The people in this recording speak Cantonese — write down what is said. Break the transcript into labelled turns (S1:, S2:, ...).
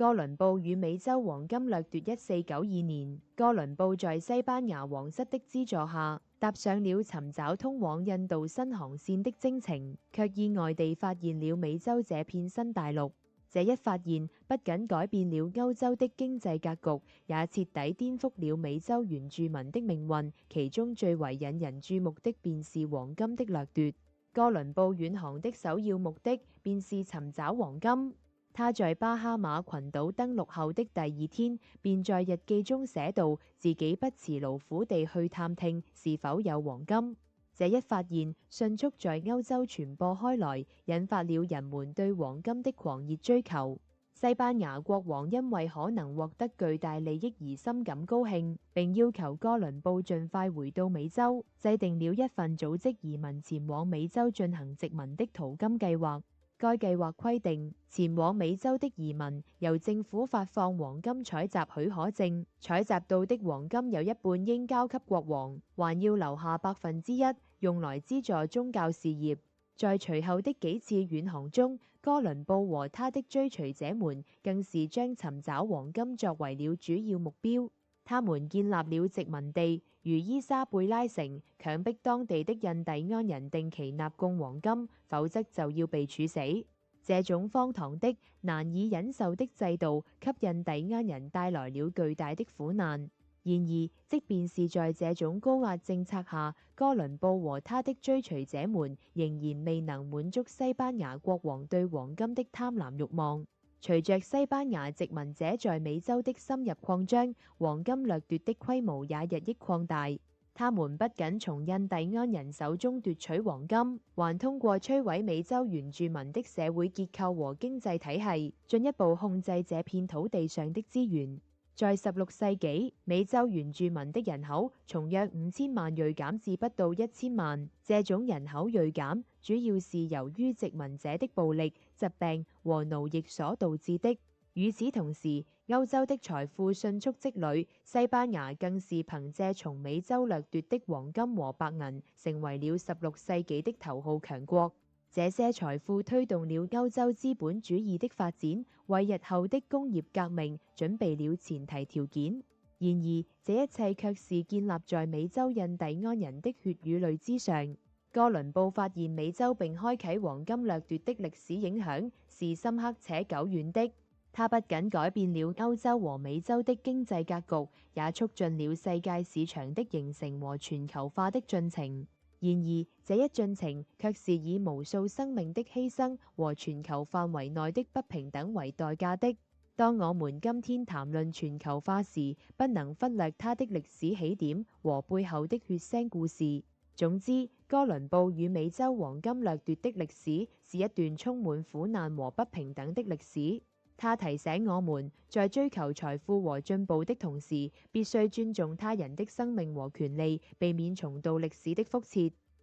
S1: 哥倫布與美洲黃金掠奪。1492年，哥倫布在西班牙皇室的資助下，踏上了尋找通往印度新航線的征程，卻意外地發現了美洲這片新大陸。這一發現不僅改變了歐洲的經濟格局，也徹底顛覆了美洲原住民的命運。其中最為引人注目的便是黃金的掠奪。哥倫布遠航的首要目的便是尋找黃金。他在巴哈馬群島登陸後的第二天，便在日記中寫道，自己不辭勞苦地去探聽是否有黃金。這一發現迅速在歐洲傳播開來，引發了人們對黃金的狂熱追求。西班牙國王因為可能獲得巨大利益而深感高興，並要求哥倫布盡快回到美洲，制定了一份組織移民前往美洲進行殖民的淘金計劃。該計劃規定，前往美洲的移民由政府發放黃金採集許可證，採集到的黃金有一半應交給國王，還要留下1%用來資助宗教事業。在隨後的幾次遠航中，哥倫布和他的追隨者們更是將尋找黃金作為了主要目標。他們建立了殖民地，如伊莎貝拉城，強迫當地的印第安人定期納貢黃金，否則就要被處死。這種荒唐的、難以忍受的制度，給印第安人帶來了巨大的苦難。然而，即便是在這種高壓政策下，哥倫布和他的追隨者們仍然未能滿足西班牙國王對黃金的貪婪慾望。隨着西班牙殖民者在美洲的深入擴張，黃金掠奪的規模也日益擴大。他們不僅從印第安人手中奪取黃金，還通過摧毀美洲原住民的社會結構和經濟體系，進一步控制這片土地上的資源。在16世紀，美洲原住民的人口從約5000萬銳減至不到1000萬。這種人口銳減主要是由於殖民者的暴力、疾病和奴役所導致的。與此同時，歐洲的財富迅速積累，西班牙更是憑借從美洲掠奪的黃金和白銀，成為了16世紀的頭號強國。這些財富推動了歐洲資本主義的發展，為日後的工業革命準備了前提條件。然而，這一切卻是建立在美洲印第安人的血與淚之上。哥倫布發現美洲並開啟黃金掠奪的歷史影響是深刻且久遠的。它不僅改變了歐洲和美洲的經濟格局，也促進了世界市場的形成和全球化的進程。然而，這一進程卻是以無數生命的犧牲和全球範圍內的不平等為代價的。當我們今天談論全球化時，不能忽略它的歷史起點和背後的血腥故事。總之，哥倫布與美洲黃金掠奪的歷史是一段充滿苦難和不平等的歷史。它提醒我們，在追求財富和進步的同時，必須尊重他人的生命和權利，避免重蹈歷史的覆轍。